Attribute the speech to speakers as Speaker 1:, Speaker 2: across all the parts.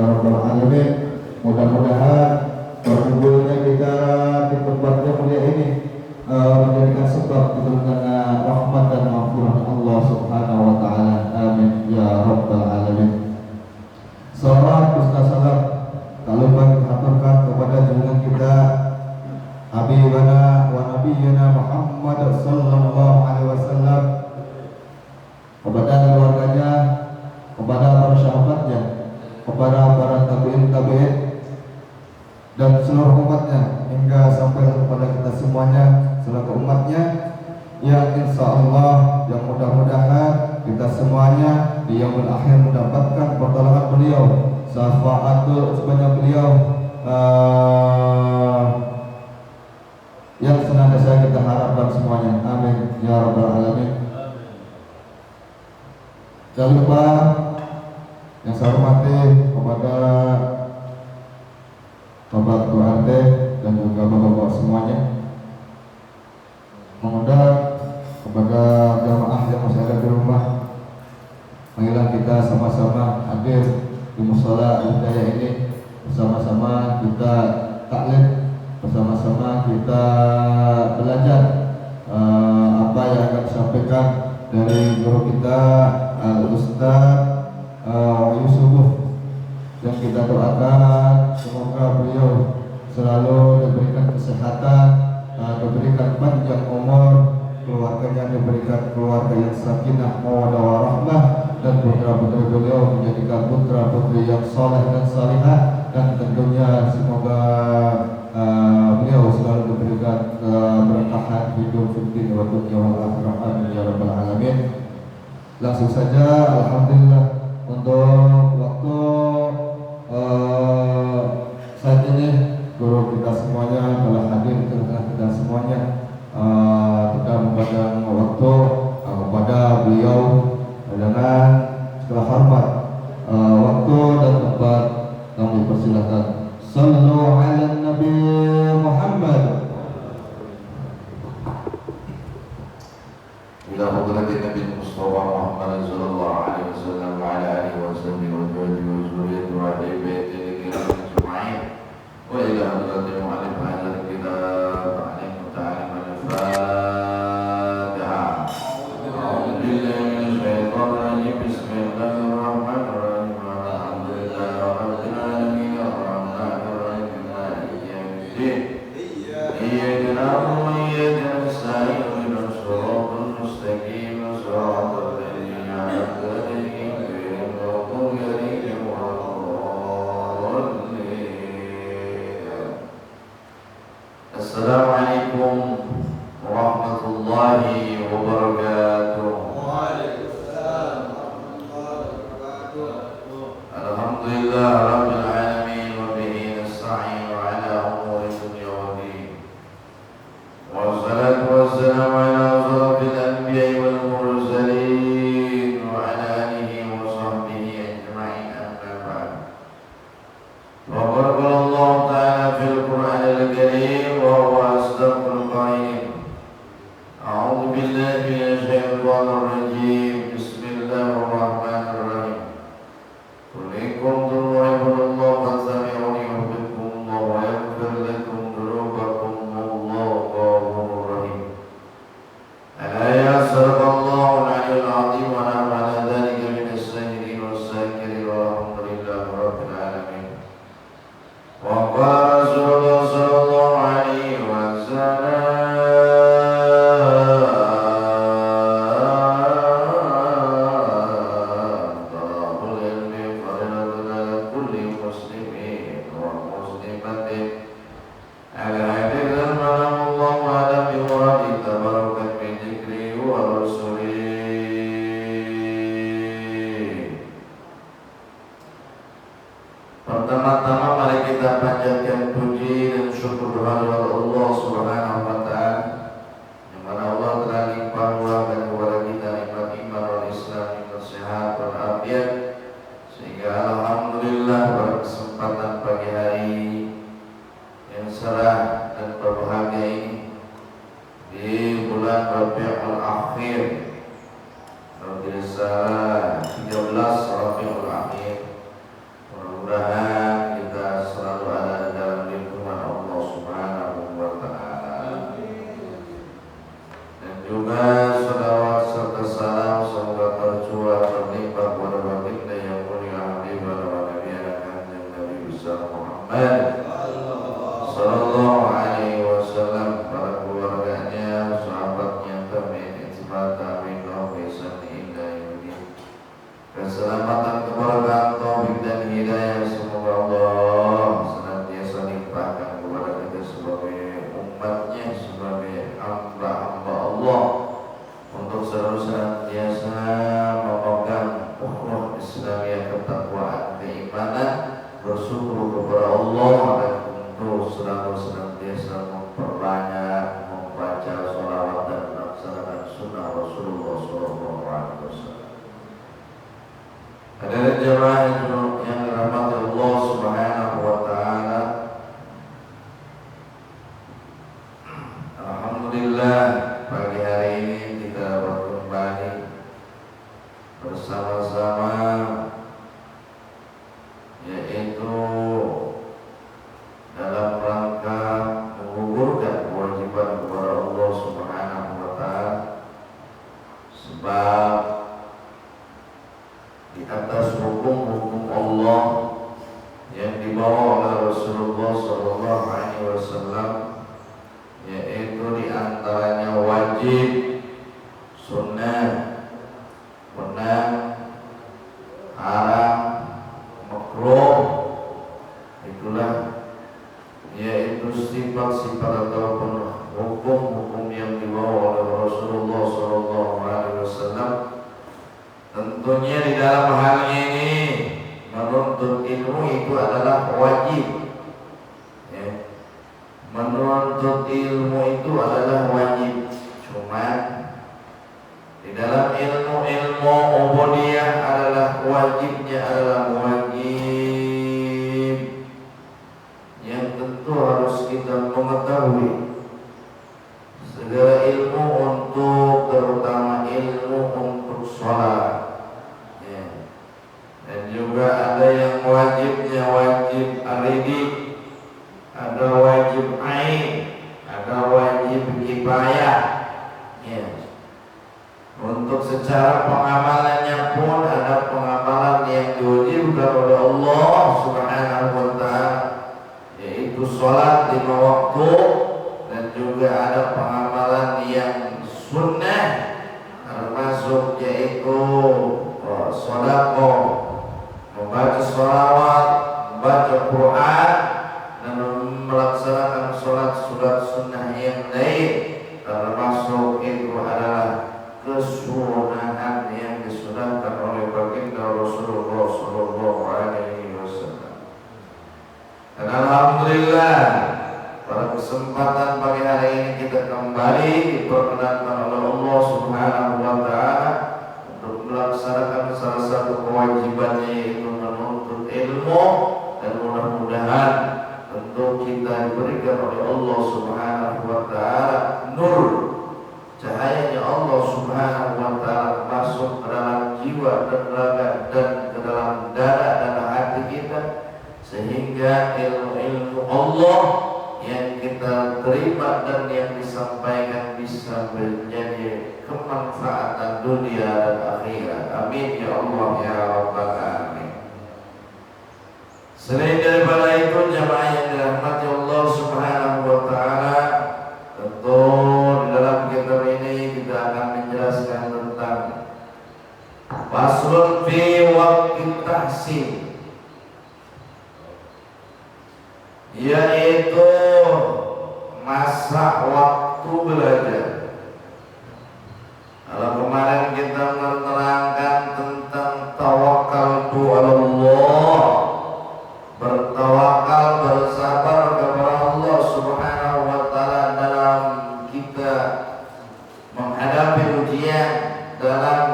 Speaker 1: ya rabbal alamin. Mudah-mudahan berkumpulnya kita di tempat yang mulia ini menjadikan sebab diturunkannya rahmat dan maghfirah Allah Subhanahu wa taala. Amin ya rabbal alamin. Salawat serta salam tak lupa kita aturkan kepada junjungan kita Habibana wa Nabiyyina Muhammad sallallahu alaihi wasallam, kepada keluarganya, kepada para sahabatnya, kepada para tabi'in dan seluruh umatnya, hingga sampai kepada kita semuanya selaku umatnya, yang insya Allah yang mudah-mudahan kita semuanya di yaumul akhir mendapatkan pertolongan beliau, syafaatul sebanyak beliau yang senantiasa kita harapkan semuanya. Amin ya rabbal alamin. Jangan lupa yang saya hormati kepada Bapak Ketua RT dan juga Bapak-Bapak semuanya, mengundang kepada jamaah yang masih ada di rumah, marilah kita sama-sama hadir di mushola Hidayah ini, bersama-sama kita taklim, bersama-sama kita belajar apa yang akan disampaikan dari guru kita Al-Ustaz Yusuf, yang kita doakan semoga beliau selalu diberikan kesehatan, diberikan panjang umur, keluarganya diberikan keluarga yang sakinah mawaddah warahmah, dan putra-putri beliau menjadikan putra-putri yang saleh dan salihah, dan tentunya semoga beliau selalu diberikan keberkahan hidup fikih wa dunya wal akhirah. Amin ya rabbal alamin. Langsung saja, alhamdulillah, untuk waktu saat ini guru kita semuanya telah hadir di tengah kita semuanya. Kita memberikan waktu kepada beliau dengan segala hormat, waktu dan tempat kami persilakan. Sallu ala Nabi Muhammad.
Speaker 2: Ila hadratin Nabi Mustafa Muhammad sallallahu alaihi wasallam wa ala alihi wa sahbihi wa zurriyyatihi wa ahli baitihi al-kiram ajma'in. Wa ila hadratil mu'allif hadzal kitab alaihi ta'ala al-Fatiha. A'udzu billahi minasy syaithanir rajim. Bismillahirrahmanirrahim. Alhamdulillahi rabbil alamin arrahmanir rahim maliki yaumiddin. Iyyaka na'budu wa iyyaka nasta'in. Ihdinas siratal mustaqim. Siratal ladzina an'amta 'alaihim ghairil maghdubi 'alaihim waladdallin. Assalamualaikum warahmatullahi wabarakatuh. Waalaikumsalam warahmatullahi wabarakatuh. Alhamdulillah rabbil alamin wa bihi nasta'in ala umuri dunya wa din. Wassalatu wassalamu ala asyrafil anbiya'i wal mursalin wa ala alihi wa sahbihi ajma'in, amma ba'd. Wa qala Allah ta'ala fil Qur'anil Karim wa huwa asdaqul qa'ilin. A'udzu billahi minasy syaithanir rajim. Bismillahirrahmanirrahim. Qul in kuntum tuhibbuna fattabi'uni yuhibbukum Allah wa yaghfir lakum dhunubakum wallahu ghafurur rahim. Ala yasrallahu al-'aliyyul 'azim wa nahnu 'ala dhalika minas sajirin was-sakirin walhamdulillahi rabbil alamin. Wa qala Rasulullah sallallahu alaihi wasallam pertama-tama mari kita panjatkan puji dan syukur kehadirat Allah Subhanahu wa taala, yang mana Allah telah limpahkan kepada kita nikmat iman wal Islam, nikmat sehat wal afiat, sehingga alhamdulillah pada kesempatan pagi hari yang cerah dan berbahagia ini di bulan Rabiul Akhir, Rabiul 13 Rabiul Akhir, mudah-mudahan Muhammad sallallahu alaihi wasallam, para keluarganya, sahabatnya, tabi'in, tabi'in, keselamatan, keberkahan, taufik dan hidayah semoga Allah senantiasa limpahkan kepada kita sebagai umatnya, sebagai hamba-hamba Allah, untuk selalu senantiasa memegang ukhuwah Islamiyah, ketakwaan, keimanan, bersyukur kepada Allah, dan untuk selalu senantiasa memperbanyak membaca sholawat dan melaksanakan sunnah Rasulullah SAW. Hadirin jemaah yang dirahmati Allah Subhanahu wa taala. Alhamdulillah, pagi hari ini kita kembali bersama-sama, yaitu dalam rangka menggugurkan kewajiban kepada Allah Subhanahu wa taala, sebab di atas hukum-hukum Allah yang dibawa oleh Rasulullah SAW, yaitu diantaranya wajib, sunnah, menang, haram, makruh, itulah yaitu sifat-sifat ataupun hukum-hukum yang dibawa oleh Rasulullah SAW. Tentunya di dalam hal ini menuntut ilmu itu adalah wajib, ya. Menuntut ilmu itu adalah wajib. Cuma di dalam ilmu ubudiyah adalah wajibnya adalah wajib yang tentu harus kita mengetahui segala ilmu untuk, terutama ilmu untuk sholat. Dan juga ada yang wajibnya wajib aridik, ada wajib ain, ada wajib kifayah. Ya. Untuk secara pengamalannya pun ada pengamalan yang diwajibkan oleh Allah Subhanahu wa taala, yaitu sholat 5 waktu, dan juga ada pengamalan yang sunnah, termasuk yaitu sedekah, membaca sholawat, membaca Quran, dan melaksanakan sholat sunnah yang lain, termasuk itu adalah kesunahan yang disunahkan oleh baginda Rasulullah SAW. Dan alhamdulillah, pada kesempatan pagi hari ini kita kembali diperkenankan oleh Allah Subhanahu wa taala untuk melaksanakan salah satu kewajibannya, yaitu menuntut ilmu, dan mudah-mudahan tentu kita diberikan oleh Allah Subhanahu wa taala nur, cahayanya Allah Subhanahu wa taala masuk ke dalam jiwa dan raga dan ke dalam dada dan hati kita, sehingga ilmu-ilmu Allah yang kita terima dan yang disampaikan bisa menjadi kemanfaatan dunia dan akhirat. Amin ya Allah ya Rabbal alamin. Selain daripada itu, jemaah yang dirahmati Allah Subhanahu wa taala, tentu di dalam kitab ini kita akan menjelaskan tentang faslun fi waqti tahsin, yaitu masa waktu belajar. Kalau kemarin kita menerangkan tentang tawakal ala Allah, bertawakal, bersabar kepada Allah Subhanahu wa taala dalam kita menghadapi ujian, dalam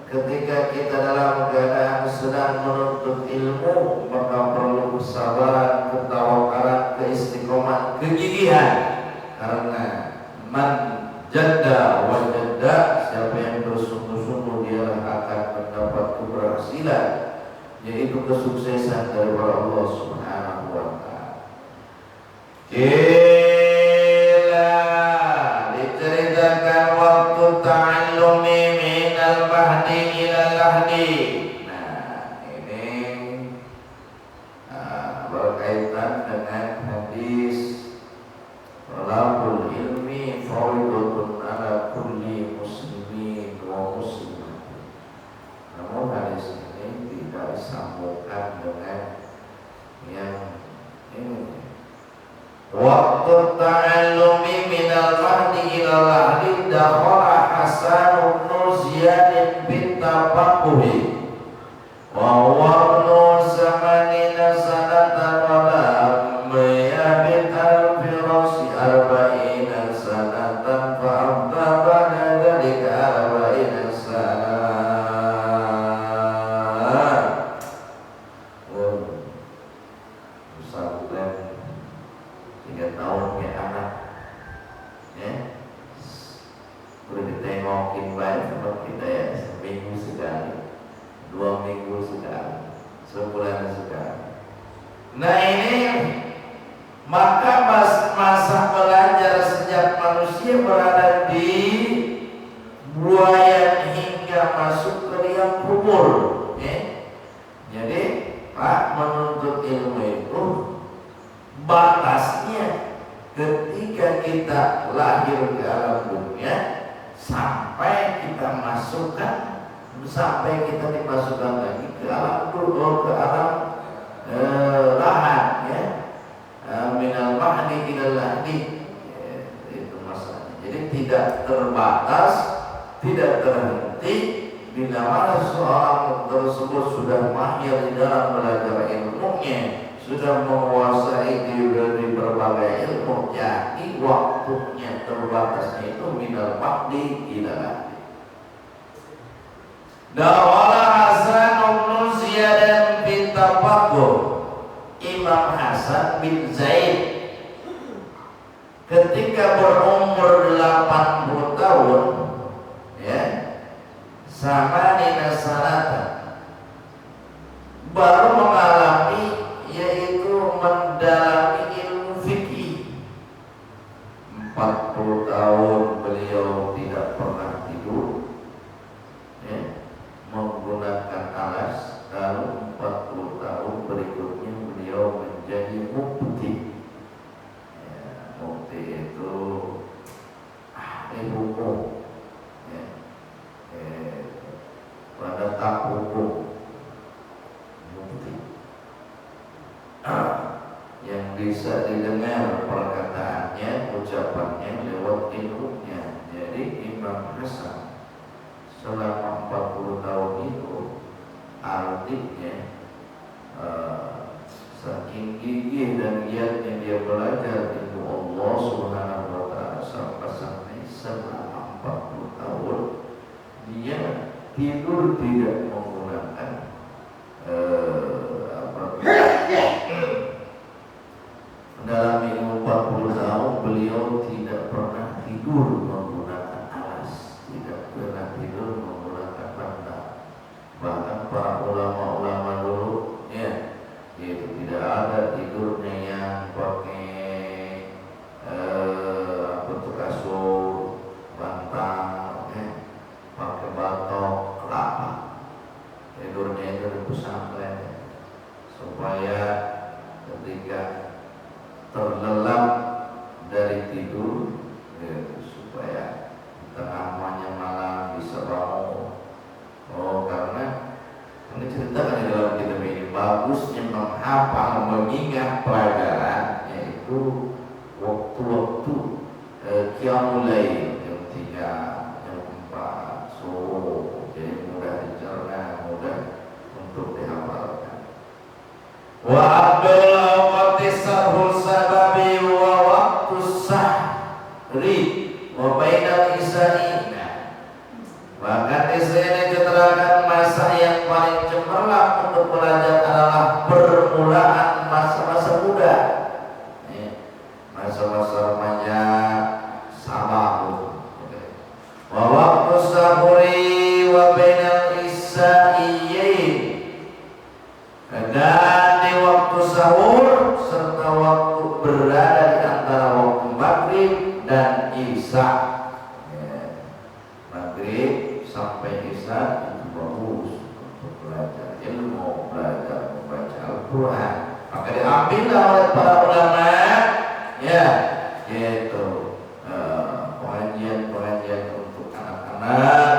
Speaker 2: ketika kita dalam keadaan sedang menuntut ilmu, maka perlu kesabaran, ketawakalan, keistiqomahan, kegigihan. Karena man jadda wa jadda, siapa yang bersungguh-sungguh dia akan mendapat keberhasilan, yaitu kesuksesan daripada Allah Subhanahu wa taala. Kila diceritakan waktu ta'allumi minal mahdi ilal lahdi. Nah, ini berkaitan dengan hadis talabul ilmi fardhun ala kulli muslimin wa muslimah. Namun hadis ini tidak disambungkan dengan yang ini. Waktu ta'allumi minal mahdi ila lahdi dakhala Hasan bin Ziyad bin Tafaquhi wa huwa ibnu samanina sanatan wa lam yabit al-firasi arba'ina sanatan fa abda ba'da dhalika arba'ina sanatan. Pesantren 3 tahun kayak anak, ya, udah ditengokin baik sama kita ya, seminggu sekali, 2 minggu sekali, sebulan sekali. Nah ini maka masa belajar sejak manusia berada di buaya hingga masuk ke liang kubur, ya. Jadi Pak, menuntut ilmu itu batasnya ketika kita lahir ke alam dunia sampai kita dimasukkan lagi ke alam ke alam lahan, ya, minal mahdi ilal lahdi, itu masalahnya. Jadi tidak terbatas, tidak terhenti. Bila mana seorang tersebut sudah mahir di dalam belajar ilmunya, sudah menguasai di berbagai ilmu, jadi waktunya terbatasnya itu minal mahdi ila lahdi. Dawala Hasan bin Ziyad bin Tafaquh, Imam Hasan bin Zaid ketika berumur 80 tahun, ya, sama dinasanatan, baru mengalami, yaitu mendalami ilmu fikih. 40 tahun beliau tidak pernah tidur, ya, menggunakan alas. Lalu 40 tahun berikutnya beliau menjadi mufti, ya, mufti itu ahli hukum, ya, pada tak hukum, mufti yang bisa didengar perkataannya, ucapannya lewat ilmunya. Jadi Imam Hasan selama 40 tahun itu artinya saking gigih dan giatnya dia belajar ilmu Allah Subhanahu wa ta'ala sampai selama 40 tahun dia tidur tidak menggunakan dalam ilmu 40 tahun beliau tidak pernah tidur menggunakan alas, tidak pernah tidur menggunakan bantal. Bahkan para ulama-ulama dulu, ya, itu tidak ada tidurnya yang pakai kasur, bantal, ya, pakai batok kelapa. Tidurnya itu di pesantren supaya ketika terlelap dari tidur, ya, supaya tengah malam bisa bangun. Karena ini ceritakan di dalam kitab ini bagusnya menghafal, mengingat pelajaran, yaitu waktu-waktu qiyamul lail, jam 3, jam 4 subuh. Jadi mudah dicerna, mudah untuk dihafalkan. Wa abdul awqati sarhul sababi wa waktu sahri wa bainal isa'ina. Bahkan di sini keterangan masa yang paling cemerlang untuk belajar adalah permulaan masa-masa muda, masa-masa remaja, sabah. Wa waktu sahuri wa bainal isa'iyyin, dan di waktu sahur serta waktu berada di antara waktu maghrib dan isya. Maghrib sampai isya itu bagus untuk belajar ilmu, belajar membaca Al-Quran. Maka diambil oleh para ulama, ya, yaitu pengajian untuk anak-anak,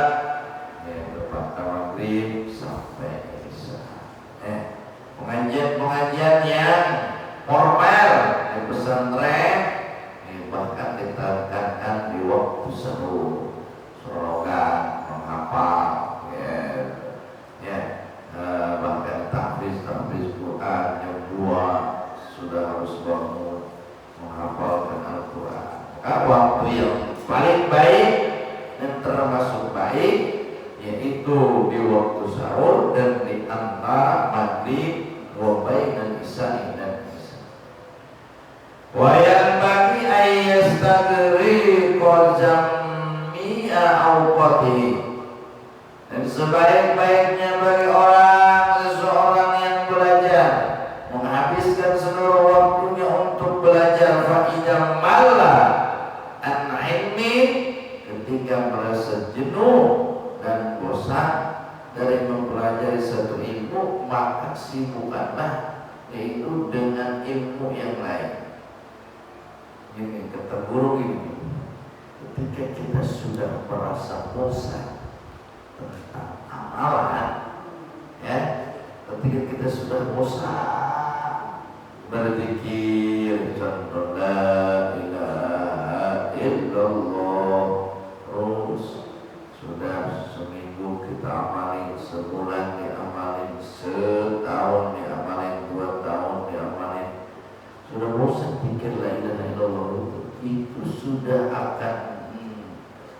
Speaker 2: yaitu pada maghrib sampai isya. Pengajian yang formal di pesantren, bahkan ditekankan di waktu sahur, slogan, menghafal, bahkan tahfiz Quran yang 2 sudah harus bangun menghafalkan Al-Quran. Waktu yang paling baik dan termasuk baik yaitu di waktu sahur dan di antara maghrib wa bainal isya'i dan isya. Wa yanbaghi an yastagriqa jami'a awqatihi, dan sebaik-baiknya bagi seseorang yang belajar menghabiskan seluruh waktunya untuk belajar. Fa idza malla an ilmi, ketika merasa jenuh dan bosan dari mempelajari satu ilmu, maka sibukkanlah yaitu dengan ilmu yang lain. Ini kata guru ini, ketika kita sudah merasa bosan tentang amalan, ketika kita sudah bosan berzikir, contoh la ilaha illallah, terus sudah seminggu kita amalin, sebulan diamalin, setahun diamalin, 2 tahun diamalin, sudah bosan pikir la ilaha illallah, itu sudah akan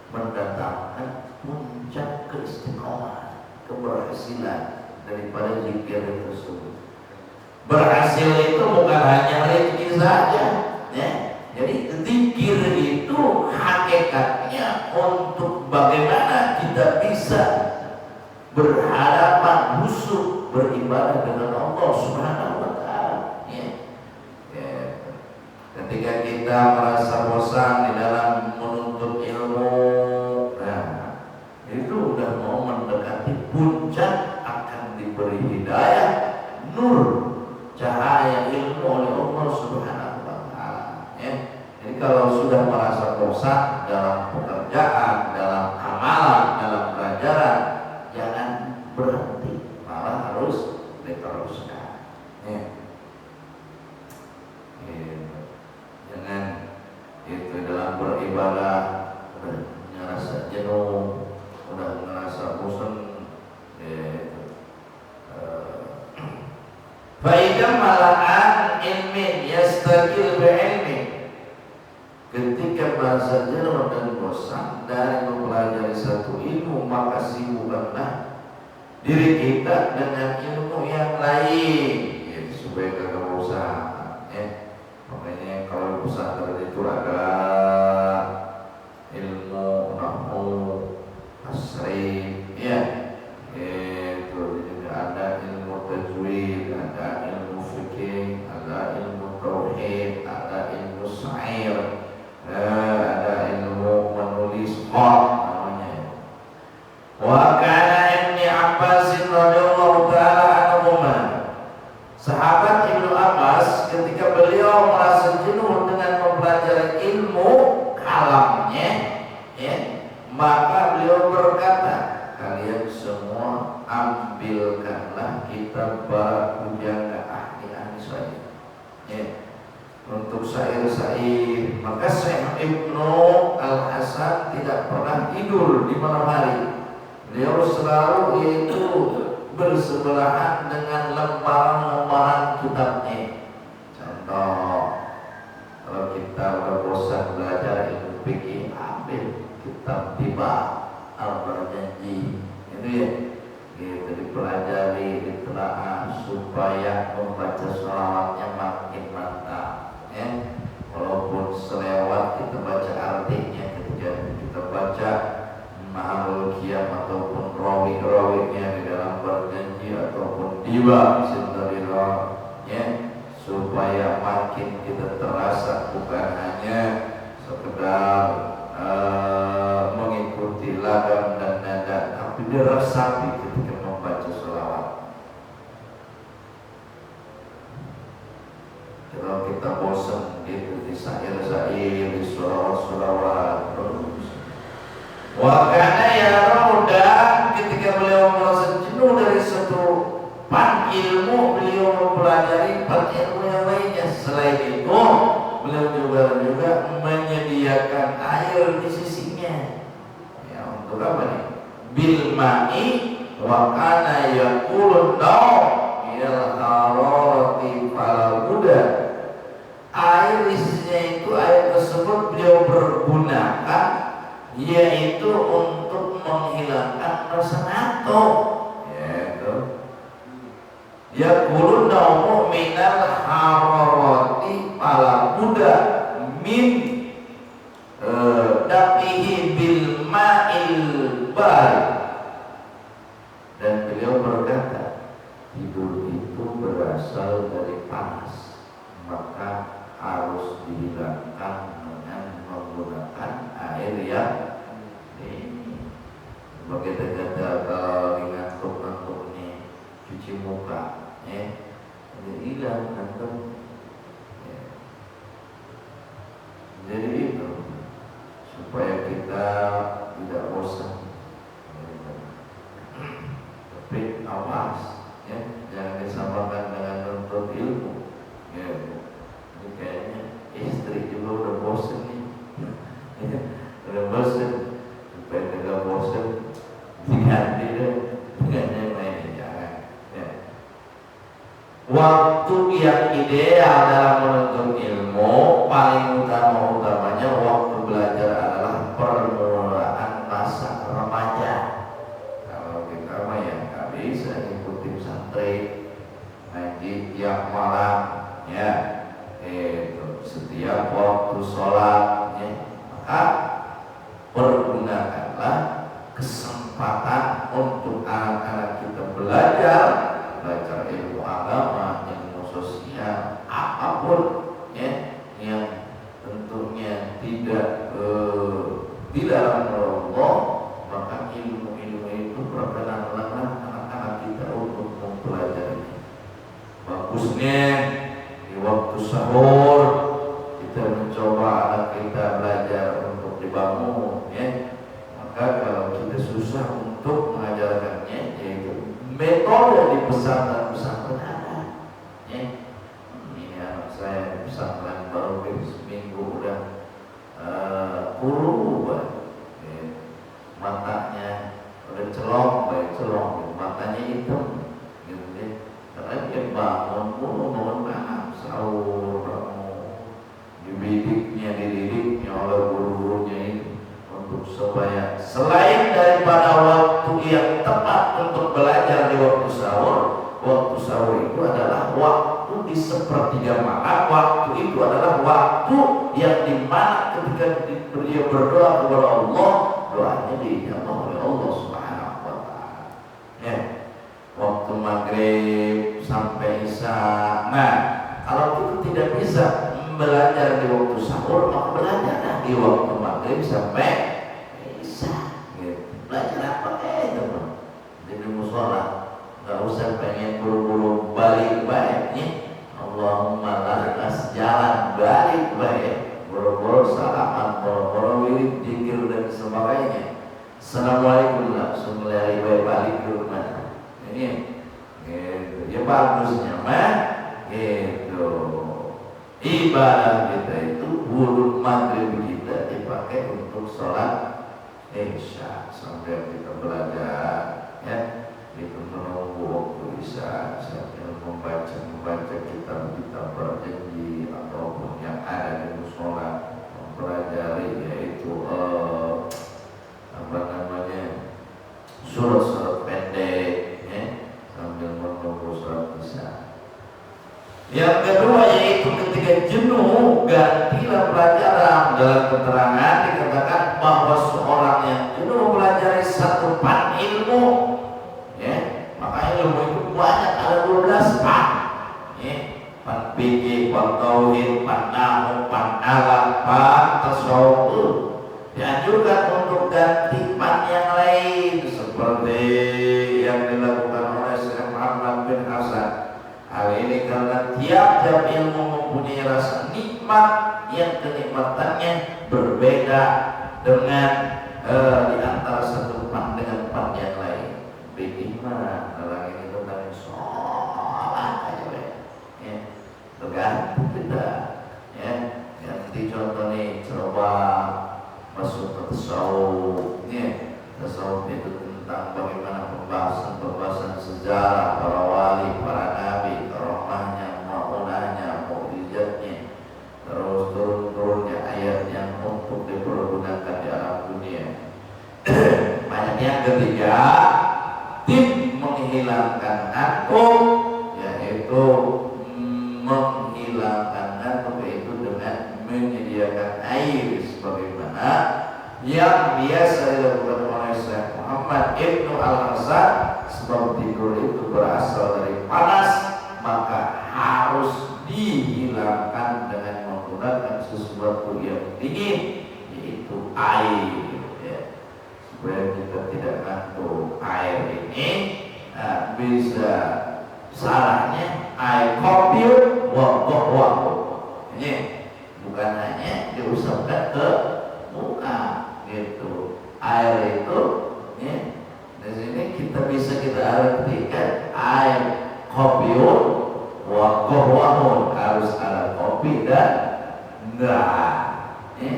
Speaker 2: mendatangkan puncak keistiqomahan, keberhasilan daripada zikir tersebut. Berhasil itu bukan hanya rezeki saja, Jadi zikir itu hakikatnya untuk bagaimana kita bisa berhadapan khusyuk beribadah dengan Allah Subhanahu wa taala. Ketika kita merasa bosan di dalam menuntut ilmu, itu udah mau mendekati puncak akan diberi hidayah, nur, cahaya ilmu oleh Allah Subhanahu wa taala. Jadi kalau sudah merasa bosan dalam pekerjaan, dalam amalan, dalam pelajaran, jangan berhenti, malah harus diteruskan. Jangan itu dalam beribadah udah ngerasa jenuh, udah ngerasa bosan, Faidah malahan ilmin yastaqil bi'ilmin, ketika merasa jenuh dan bosan dari mempelajari satu ilmu, maka sibukkanlah diri kita dengan ilmu yang lain, supaya kagak bosan. Makanya kalau pesantren itu ada ilmu nahwu, tasrif, itu juga ada ilmu tajwid, ada ilmu fikih, ada ilmu tauhid, ada ilmu syair, ada ilmu menulis hak namanya. Wa kana Ibnu Abbas radhiyallahu taala anhuma, sahabat Ibnu Abbas ketika beliau merasa jenuh dengan mempelajari ilmu kalamnya, maka beliau berkata, kalian semua ambilkanlah kitab Bujangga ahli syair, untuk syair-syair. Maka Syekh Ibnu Al-Hasan tidak pernah tidur di malam hari. Beliau selalu itu bersebelahan dengan lembaran-lembaran kitabnya. Contoh, kalau kita udah bosan belajar ilmu fikih, ambil kitab Tiba Al-Barjanji, itu gitu, dipelajari, ditelaah supaya membaca sholawatnya makin mantap. Walaupun selewat kita baca artinya, ketika kita baca Ma'al Qiyam ataupun rawi-rawinya di dalam Barjanji ataupun Tiba Sintarirah, supaya makin kita terasa bukan hanya sekedar mengikuti lagam dan nada, tapi diresapi ketika membaca sholawat. Kalau kita bosan gitu di syair-syair, di sholawat-sholawat terus. Wakana ya Rauda, ketika beliau merasa jenuh dari satu pan ilmu, beliau mempelajari pan ilmu yang lainnya. Selain itu, beliau juga menyediakan air di sisinya. Ya, untuk apa nih? Bil ma'i wa kana yaqulun naum minal hararati fala buddha. Air di sisinya itu, air tersebut beliau pergunakan yaitu untuk menghilangkan rasa ngantuk. Yaitu yaqulun naumu minal hararati fala buddha min dafihi bil ma'il bari. Dan beliau berkata, tidur itu berasal dari panas, maka harus dihilangkan dengan menggunakan air yang ini. Sebagai kata kalau ngantuk-ngantuk nih, cuci muka, jadi hilang ngantuk. Jadi itu supaya kita tidak bosan. Tapi awas, jangan disamakan dengan nuntut ilmu. Ini kayaknya istri juga udah bosan nih. Udah bosan, supaya tidak bosan diganti deh dengan yang lain. Jangan. Waktu yang ideal dalam menuntut ilmu paling utamanya waktu belajar adalah permulaan masa remaja. Kalau kita mah ya nggak bisa ikutin santri ngaji tiap malam ya, setiap waktu sholat ya, maka pergunakanlah kesempatan untuk anak-anak kita belajar ilmu agama, ilmu sosial, apapun ya, yang tentunya tidak di dalam Allah, maka ilmu-ilmu itu perkenanlah anak-anak kita untuk mempelajari. Bagusnya di waktu sahur kita mencoba anak kita belajar untuk dibangun ya. Maka kalau kita susah untuk mengajarkannya, yaitu metode di pesantren ada ya. Ini anak saya di pesantren baru seminggu udah matanya udah celong, matanya hitam gitu ya. Karena dia bangun malam sahur, dididiknya oleh guru-gurunya itu untuk supaya selain daripada waktu yang tepat untuk belajar di waktu sahur itu adalah waktu di sepertiga malam. Waktu itu adalah waktu yang dimana ketika dia berdoa kepada Allah, doanya diijabah oleh Allah Subhanahu wa Ta'ala. Ya, waktu maghrib sampai isya. Nah, kalau kita tidak bisa belajar di waktu sahur, maka belajarlah di waktu maghrib sampai isya. Gitu. Belajar apa teman? Jadi musola, nggak usah pengen buru-buru balik baiknya. Allahumma lakas jalan balik baik, buru-buru salaman, buru-buru wirid, zikir dan sebagainya. Assalamualaikum, langsung lari balik ke rumah. Ini, gitu. Ya bagusnya mah, gitu. Ibadah kita itu wudu maghrib kita dipakai untuk sholat isya sambil kita belajar ya, itu menunggu waktu isya sambil membaca kitab berjanji ataupun yang ada di musola, mempelajari yaitu surat-surat pendek ya, sambil menunggu sholat isya. Yang kedua yaitu ketika jenuh, gantilah pelajaran. Dalam keterangan dikatakan bahwa seorang yang jenuh mempelajari satu pan ilmu ya, maka ilmu itu banyak, ada 12 pan ya, pan fikih, pan tauhid, pan nahwu, pan alat, pan tasawuf. Dianjurkan untuk ganti pan yang lain seperti yang dilakukan oleh Syekh Muhammad bin Hasan Hal ini karena tiap-tiap ilmu mempunyai rasa nikmat yang kenikmatannya berbeda dengan di antara satu pan dengan pan yang lain. Bagaimana orang ini tentang sholat aja ya, tergantung kita ya. Nanti contoh nih, coba masuk ke tasawuf ya. Tasawuf itu tentang bagaimana pembahasan sejarah para wali, para nabi, rahmahnya, ma'unahnya, mukjizatnya, terus turun-turunnya ayat yang untuk dipergunakan di alam dunia. Banyak. Yang ketiga, tip menghilangkan ngantuk, yaitu menghilangkan ngantuk itu dengan menyediakan air sebagaimana yang biasa dilakukan oleh Syekh Muhammad Ibnu Al-Hasan. Sebab tidur itu berasal dari panas, maka harus dihilangkan dengan menggunakan sesuatu yang dingin, yaitu air ya. Supaya kita tidak ngantuk. Air ini bisa salahnya air kopi ini bukan hanya diusapkan ke muka gitu. Air itu ya, di sini kita bisa artikan air kopiun wa qahwahun, harus ada kopi dan enggak ya,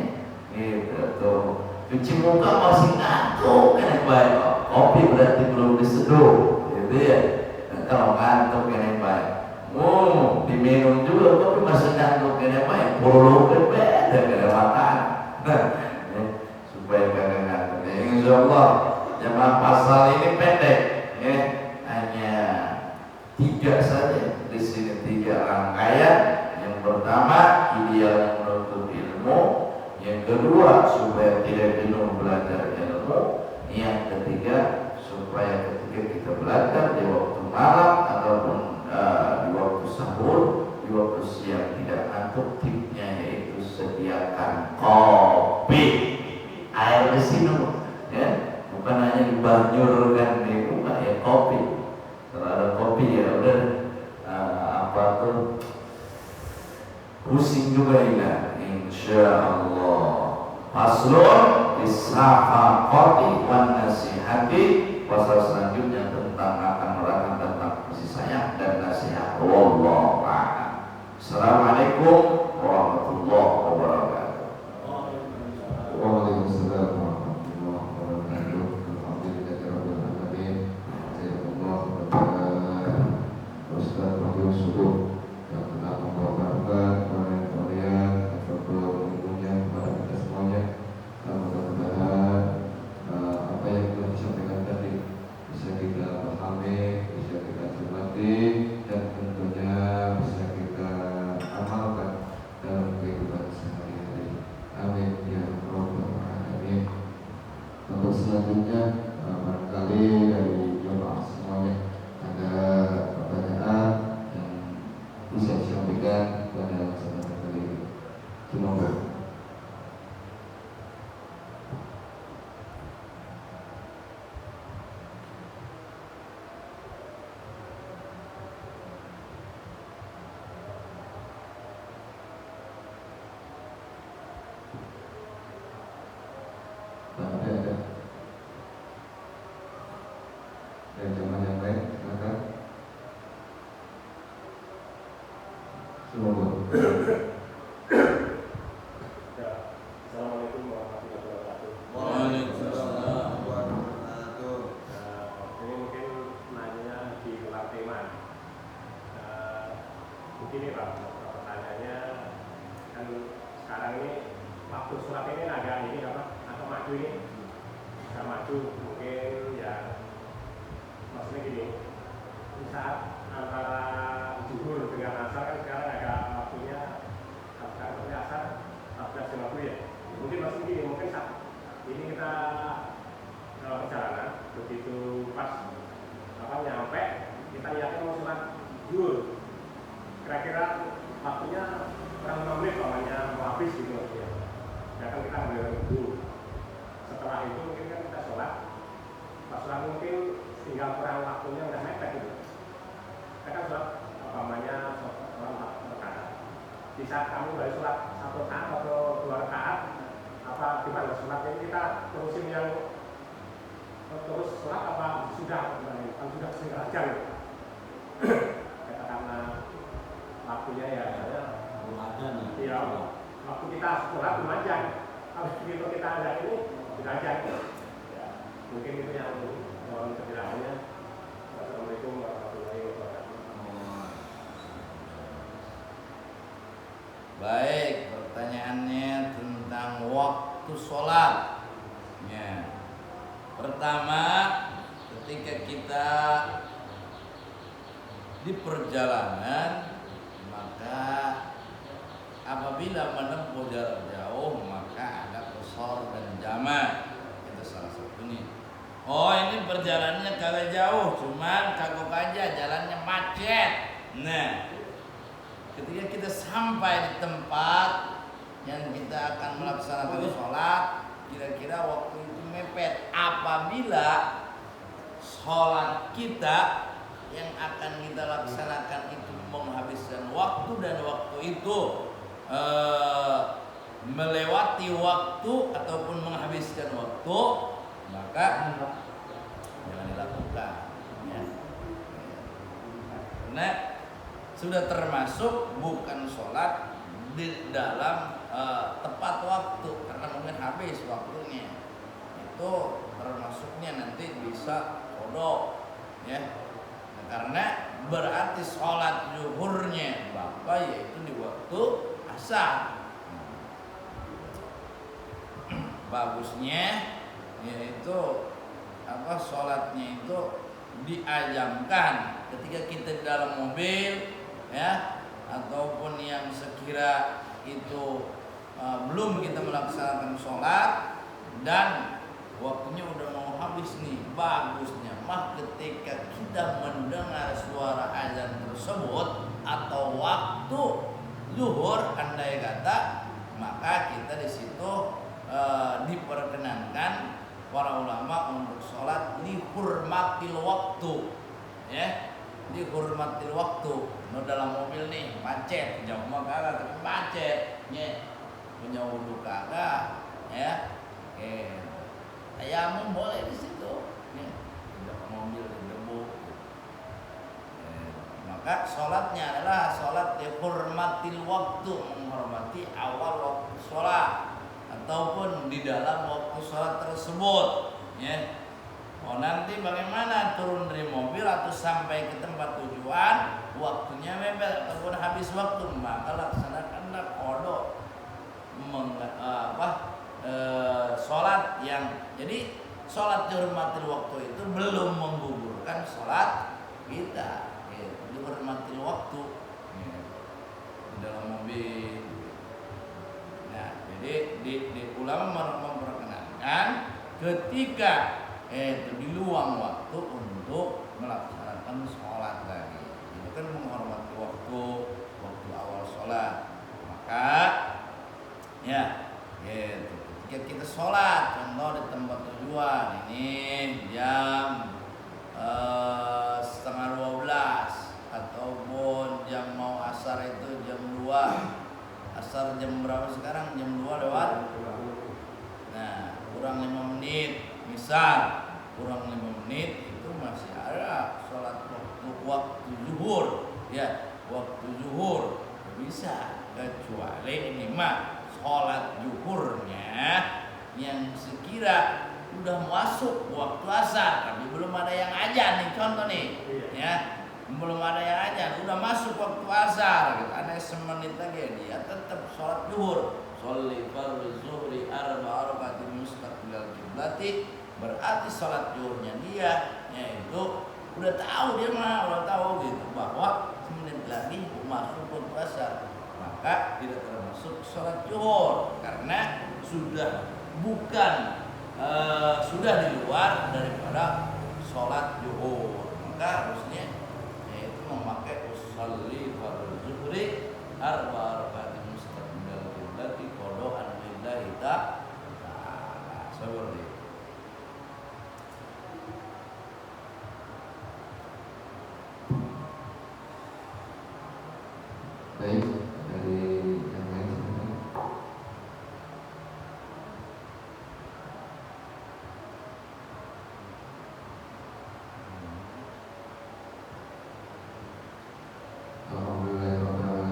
Speaker 2: gitu tuh. Cuci muka masih ngantuk kan baik, kopi berarti belum diseduh gitu ya. Nah, kalau ngantuk kan baik, diminum juga kopi masih ngantuk kan baik, perlu beda kada makan supaya kagak ngantuk. Insyaallah jemaah pasal ini pendek ya, hanya 3 saja di sini, 3 rangkaian. Yang pertama, idealnya menuntut ilmu. Yang kedua, supaya tidak jenuh belajar ilmu. Yang ketiga, supaya ketika kita belajar di waktu malam ataupun di waktu sahur, di waktu siang tidak ngantuk. Tipnya yaitu sediakan kopi, air di sini ya, bukan hanya dibanyurkan di muka ya, kopi. Kalau ada kopi ya udah apa tuh pusing juga ya. Insyaallah. Faslun bisafaqati wan nasihati. Pasal selanjutnya tentang akan menerangkan tentang kasih sayang dan nasihat. Wallahu a'lam. Assalamualaikum warahmatullahi wabarakatuh.
Speaker 1: Waalaikumsalam warahmatullahi wabarakatuh. Alhamdulillahirabbil alamin. Jazakallahu khairan Ustaz Abdul Subuh yang telah membawakan kalian ataupun ilmunya kepada kita semuanya. Mudah-mudahan apa yang telah disampaikan tadi bisa kita pahami, bisa kita cermati, dan tentunya bisa kita amalkan dalam kehidupan sehari-hari. Amin ya rabbal alamin. Untuk selanjutnya barangkali dari jemaah semuanya ada pertanyaan yang bisa disampaikan pada kesempatan kali ini. Semoga ada dan jemaah yang lain silakan. Semoga.
Speaker 3: Assalamualaikum warahmatullahi wabarakatuh.
Speaker 2: Waalaikumsalam.
Speaker 3: Ini mungkin nanya di luar tema. Begini Pak, pertanyaannya kan sekarang ini waktu surat ini agak ini apa? Atau maju ini? Agak maju mungkin ya. Maksudnya gini, saat antara zuhur dengan asar kan sekarang agak waktunya sekarang asar 14.50 ya. Mungkin masih gini, mungkin saat ini kita dalam perjalanan begitu pas nyampe, kita yakin mau sholat zuhur. Kira-kira waktunya kurang 5 menit namanya mau habis gitu ya. Ya kan kita ambil zuhur. Setelah itu mungkin kan kita sholat. Pas sholat mungkin tinggal kurang waktunya udah mepet gitu. Kita kan sholat di saat kamu baru sholat 1 rakaat atau 2 rakaat apa gimana sholat ini kita terusin yang terus sholat apa sudah kalau sudah setengah jam karena waktunya ya
Speaker 4: belum ada nih.
Speaker 3: iya waktu kita sholat lumayan kalau begitu kita ada ini kita aja ya, mungkin itu yang mohon penjelasannya. Assalamualaikum warahmatullahi wabarakatuh.
Speaker 4: Baik, pertanyaannya tentang waktu sholat. Ya. Pertama, ketika kita di perjalanan, maka apabila menempuh jarak jauh, maka ada qashar dan jamak. Itu salah satunya. Oh, ini perjalanannya kagak jauh, cuman kagok aja jalannya macet. Nah, ketika kita sampai di tempat yang kita akan melaksanakan sholat, kira-kira waktu itu mepet. Apabila sholat kita yang akan kita laksanakan itu menghabiskan waktu dan waktu itu melewati waktu ataupun menghabiskan waktu, maka jangan dilakukan ya. Karena sudah termasuk bukan sholat di dalam tepat waktu, karena mungkin habis waktunya, itu termasuknya nanti bisa qada ya. Nah, karena berarti sholat zuhurnya bapak yaitu di waktu asar. Bagusnya yaitu apa, sholatnya itu diajamkan ketika kita di dalam mobil ya, ataupun yang sekira itu belum kita melaksanakan sholat dan waktunya udah mau habis nih. Bagusnya mah ketika kita mendengar suara azan tersebut atau waktu zuhur andai kata, maka kita di situ diperkenankan para ulama untuk sholat dihormatil waktu ya, dihormatil waktu. No, dalam mobil nih macet, jauh mah kagak tapi macet ya, punya wudhu kagak ya, ayam boleh di situ ya, tidak mobil debu. Maka sholatnya adalah sholat dihormatil waktu, menghormati awal waktu sholat ataupun di dalam waktu sholat tersebut ya. Oh, nanti bagaimana turun dari mobil atau sampai ke tempat tujuan waktunya mepet ataupun habis waktu, maka laksanakanlah qada sholat yang jadi sholat dihormatil waktu itu belum menggugurkan sholat kita ya, dihormatil waktu ya, di dalam mobil. Nah, jadi di ulama memperkenankan ketika itu di luang waktu untuk melaksanakan sholat lagi. Itu kan menghormati waktu awal sholat. Maka ya, gitu. Ketika kita sholat, contoh di tempat tujuan ini jam 11:30 ataupun jam mau asar itu jam 2. Asar jam berapa sekarang? Jam 2 lewat. Nah, kurang 5 menit. Misal kurang 5 menit itu masih ada sholat waktu zuhur ya, waktu zuhur bisa, kecuali ini mah sholat zuhurnya yang sekira udah masuk waktu asar tapi belum ada yang azan nih, contoh nih ya, belum ada yang azan udah masuk waktu asar gitu, ada semenit lagi dia tetap sholat zuhur. Sholli fardhu zuhri arba'a rakaatin mustaqbilal qiblati, berarti sholat zuhurnya dia yaitu udah tahu, dia mah udah tahu gitu bahwa semenit lagi masuk waktu asar, maka tidak termasuk sholat zuhur karena sudah bukan sudah di luar daripada sholat zuhur. Maka harusnya yaitu memakai usolli fardhu zuhri arba'a rakaatin mustaqbilal qiblati qada'an lillahi ta'ala. Seperti itu.
Speaker 1: Baik, dari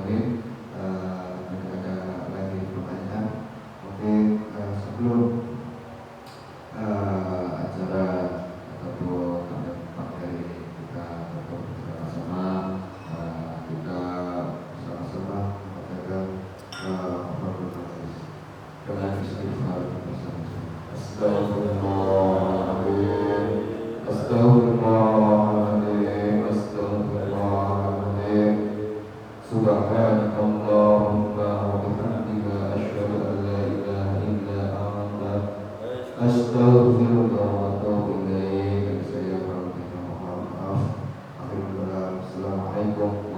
Speaker 1: ini ada lagi pertanyaan. Mungkin sebelum acara ataupun materi kita tutup bersama-sama, kita sama-sama mengatakan dengan istighfar bersama-sama. Astagfirullahaladzim, astagfirullahaladzim, astagfirullahaladzim. Subhanakallahumma wa bihamdika asyhadu an la ilaha illa anta astaghfiruka wa atubu ilaik. Dan saya mohon maaf. Assalamualaikum